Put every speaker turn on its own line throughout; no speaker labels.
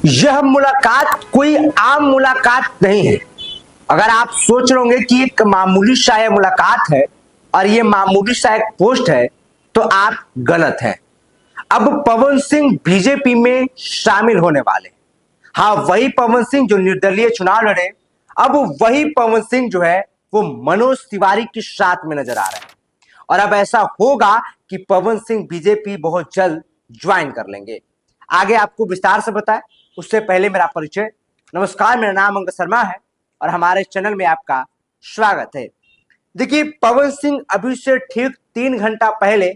यह मुलाकात कोई आम मुलाकात नहीं है। अगर आप सोच रहे होंगे कि एक मामूली सा यह मुलाकात है और ये मामूली सा एक पोस्ट है, तो आप गलत हैं। अब पवन सिंह बीजेपी में शामिल होने वाले। हाँ, वही पवन सिंह जो निर्दलीय चुनाव लड़े, अब वही पवन सिंह जो है वो मनोज तिवारी के साथ में नजर आ रहे हैं। और अब ऐसा होगा कि पवन सिंह बीजेपी बहुत जल्द ज्वाइन कर लेंगे। आगे आपको विस्तार से बताएं, उससे पहले मेरा परिचय। नमस्कार, मेरा नाम अंगद शर्मा है और हमारे चैनल में आपका स्वागत है। देखिए, पवन सिंह अभी से ठीक 3 घंटा पहले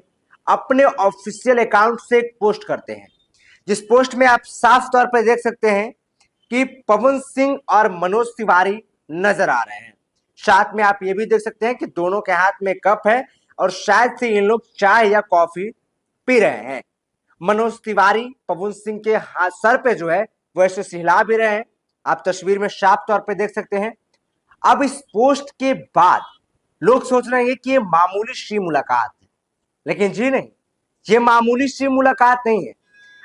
अपने ऑफिशियल अकाउंट से एक पोस्ट करते हैं, जिस पोस्ट में आप साफ तौर पर देख सकते हैं कि पवन सिंह और मनोज तिवारी नजर आ रहे हैं। साथ में आप ये भी देख सकते हैं कि दोनों के हाथ में कप है और शायद से इन लोग चाय या कॉफी पी रहे हैं। मनोज तिवारी पवन सिंह के हाथ सर पे जो है वो ऐसे सिहला भी रहे हैं, आप तस्वीर में साफ तौर पे देख सकते हैं। अब इस पोस्ट के बाद लोग सोच रहे हैं कि ये मामूली सी मुलाकात है, लेकिन जी नहीं, ये मामूली सी मुलाकात नहीं है।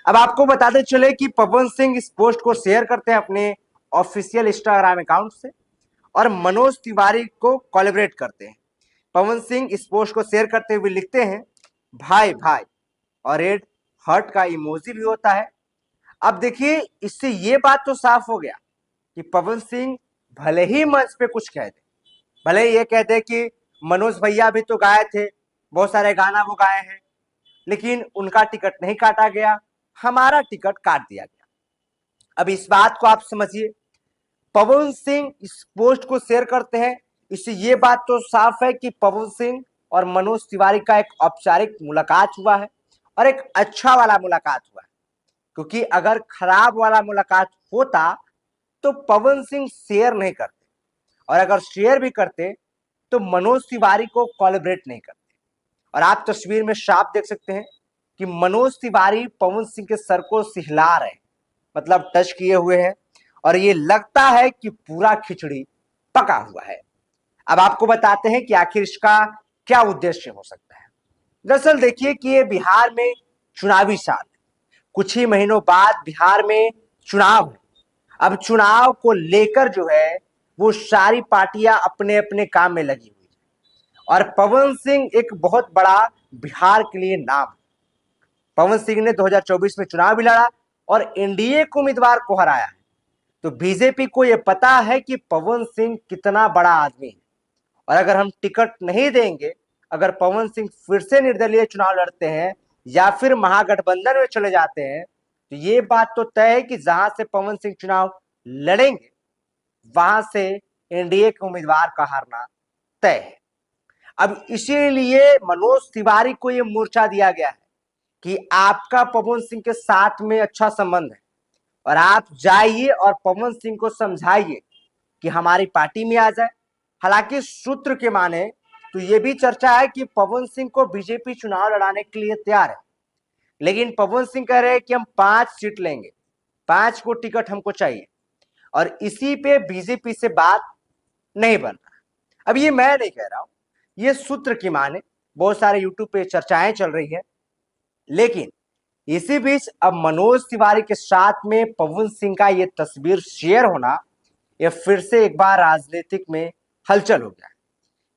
अब आपको बताते चले कि पवन सिंह इस पोस्ट को शेयर करते हैं अपने ऑफिशियल इंस्टाग्राम अकाउंट से और मनोज तिवारी को कोलैबोरेट करते हैं। पवन सिंह इस पोस्ट को शेयर करते हुए लिखते हैं, भाई भाई, और रेड हार्ट का इमोजी भी होता है। अब देखिए, इससे ये बात तो साफ हो गया कि पवन सिंह भले ही मंच पे कुछ कह दे, भले ही ये कहते कि मनोज भैया भी तो गाए थे, बहुत सारे गाना वो गाए हैं, लेकिन उनका टिकट नहीं काटा गया, हमारा टिकट काट दिया गया। अब इस बात को आप समझिए, पवन सिंह इस पोस्ट को शेयर करते हैं, इससे ये बात तो साफ है कि पवन सिंह और मनोज तिवारी का एक औपचारिक मुलाकात हुआ है और एक अच्छा वाला मुलाकात हुआ है। क्योंकि अगर खराब वाला मुलाकात होता तो पवन सिंह शेयर नहीं करते, और अगर शेयर भी करते तो मनोज तिवारी को कोलैबोरेट नहीं करते। और आप तस्वीर में साफ देख सकते हैं कि मनोज तिवारी पवन सिंह के सर को सिहला रहे हैं, मतलब टच किए हुए हैं, और ये लगता है कि पूरा खिचड़ी पका हुआ है। अब आपको बताते हैं कि आखिर इसका क्या उद्देश्य हो सकता है। दरअसल देखिए कि ये बिहार में चुनावी साल है, कुछ ही महीनों बाद बिहार में चुनाव है। अब चुनाव को लेकर जो है वो सारी पार्टियां अपने अपने काम में लगी हुई है और पवन सिंह एक बहुत बड़ा बिहार के लिए नाम है। पवन सिंह ने 2024 में चुनाव भी लड़ा और एनडीए को उम्मीदवार को हराया है। तो बीजेपी को यह पता है कि पवन सिंह कितना बड़ा आदमी है, और अगर हम टिकट नहीं देंगे, अगर पवन सिंह फिर से निर्दलीय चुनाव लड़ते हैं या फिर महागठबंधन में चले जाते हैं, तो ये बात तो तय है कि जहां से पवन सिंह चुनाव लड़ेंगे वहां से एनडीए के उम्मीदवार का हारना तय है। अब इसीलिए मनोज तिवारी को यह मोर्चा दिया गया है कि आपका पवन सिंह के साथ में अच्छा संबंध है और आप जाइए और पवन सिंह को समझाइए कि हमारी पार्टी में आ जाए। हालांकि सूत्र के माने तो ये भी चर्चा है कि पवन सिंह को बीजेपी चुनाव लड़ाने के लिए तैयार है, लेकिन पवन सिंह कह रहे हैं कि हम 5 सीट लेंगे, 5 को टिकट हमको चाहिए, और इसी पे बीजेपी से बात नहीं बन रहा। अब ये मैं नहीं कह रहा हूं, ये सूत्र की माने, बहुत सारे यूट्यूब पे चर्चाएं चल रही है। लेकिन इसी बीच अब मनोज तिवारी के साथ में पवन सिंह का ये तस्वीर शेयर होना, ये फिर से एक बार राजनीतिक में हलचल हो गया,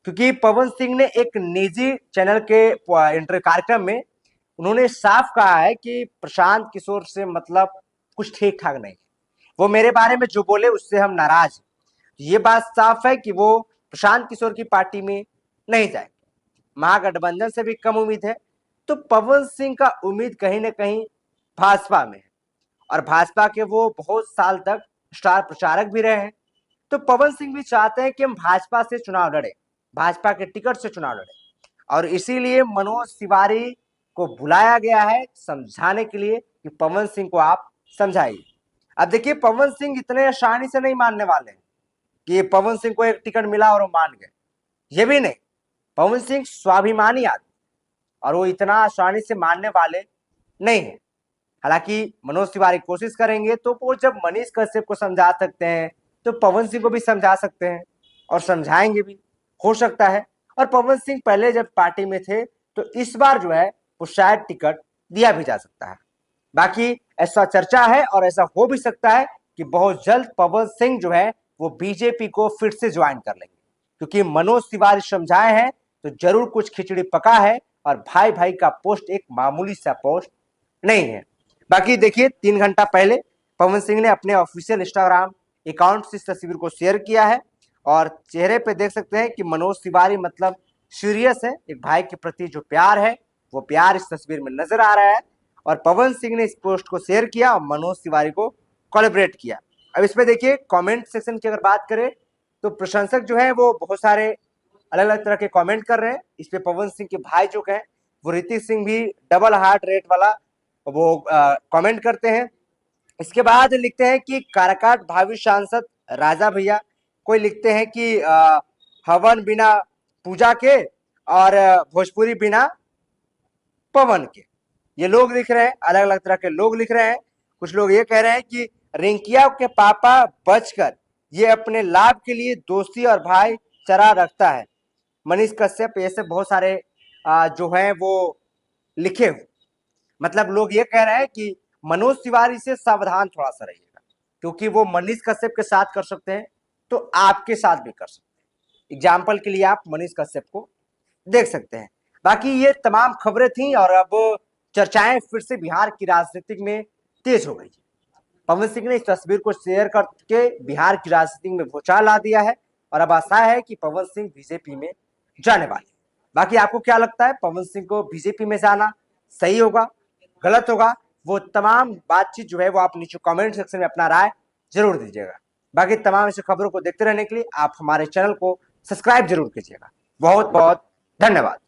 क्योंकि पवन सिंह ने एक निजी चैनल के इंटरव्यू कार्यक्रम में उन्होंने साफ कहा है कि प्रशांत किशोर से मतलब कुछ ठीक ठाक नहीं है, वो मेरे बारे में जो बोले उससे हम नाराज हैं। ये बात साफ है कि वो प्रशांत किशोर की पार्टी में नहीं जाएंगे, महागठबंधन से भी कम उम्मीद है। तो पवन सिंह का उम्मीद कहीं ना कहीं भाजपा में है, और भाजपा के वो बहुत साल तक स्टार प्रचारक भी रहे हैं। तो पवन सिंह भी चाहते हैं कि हम भाजपा से चुनाव लड़े, भाजपा के टिकट से चुनाव लड़े, और इसीलिए मनोज तिवारी को बुलाया गया है समझाने के लिए कि पवन सिंह को आप समझाइए। अब देखिए, पवन सिंह इतने आसानी से नहीं मानने वाले हैं कि पवन सिंह को एक टिकट मिला और वो मान गए, ये भी नहीं। पवन सिंह स्वाभिमानी आदमी और वो इतना आसानी से मानने वाले नहीं है। हालांकि मनोज तिवारी कोशिश करेंगे तो वो जब मनीष कश्यप को समझा सकते हैं तो पवन सिंह को भी समझा सकते हैं, और समझाएंगे भी, हो सकता है। और पवन सिंह पहले जब पार्टी में थे तो इस बार जो है वो शायद टिकट दिया भी जा सकता है। बाकी ऐसा चर्चा है और ऐसा हो भी सकता है कि बहुत जल्द पवन सिंह जो है वो बीजेपी को फिर से ज्वाइन कर लेंगे, क्योंकि मनोज तिवारी समझाए हैं तो जरूर कुछ खिचड़ी पका है और भाई भाई का पोस्ट एक मामूली सा पोस्ट नहीं है। बाकी देखिए 3 घंटा पहले पवन सिंह ने अपने ऑफिशियल इंस्टाग्राम अकाउंट से इस तस्वीर को शेयर किया है और चेहरे पे देख सकते हैं कि मनोज तिवारी मतलब सीरियस है, एक भाई के प्रति जो प्यार है वो प्यार इस तस्वीर में नजर आ रहा है। और पवन सिंह ने इस पोस्ट को शेयर किया और मनोज तिवारी को कोलैबोरेट किया। अब इसमें देखिए कमेंट सेक्शन की अगर बात करें तो प्रशंसक जो है वो बहुत सारे अलग अलग तरह के कमेंट कर रहे हैं इस पे। पवन सिंह के भाई जो हैं वो ऋतिक सिंह भी डबल हार्ट रेट वाला वो कमेंट करते हैं। इसके बाद लिखते हैं कि काराकाट भावी सांसद राजा भैया, कोई लिखते हैं कि हवन बिना पूजा के और भोजपुरी बिना पवन के। ये लोग लिख रहे हैं, अलग अलग तरह के लोग लिख रहे हैं। कुछ लोग ये कह रहे हैं कि रिंकिया के पापा बचकर ये अपने लाभ के लिए दोस्ती और भाईचारा रखता है। मनीष कश्यप ऐसे बहुत सारे जो हैं वो लिखे हुए, मतलब लोग ये कह रहे हैं कि मनोज तिवारी से सावधान थोड़ा सा रहिएगा, क्योंकि वो मनीष कश्यप के साथ कर सकते हैं तो आपके साथ भी कर सकते हैं। एग्जाम्पल के लिए आप मनीष कश्यप को देख सकते हैं। बाकी ये तमाम खबरें थी और अब चर्चाएं फिर से बिहार की राजनीति में तेज हो गई। पवन सिंह ने इस तस्वीर को शेयर करके बिहार की राजनीति में भूचाल ला दिया है और अब आशा है कि पवन सिंह बीजेपी में जाने वाले। बाकी आपको क्या लगता है, पवन सिंह को बीजेपी में जाना सही होगा, गलत होगा? वो तमाम बातचीत जो है वो आप नीचे कमेंट सेक्शन में अपना राय जरूर दीजिएगा। बाकी तमाम ऐसी खबरों को देखते रहने के लिए आप हमारे चैनल को सब्सक्राइब जरूर कीजिएगा। बहुत बहुत धन्यवाद।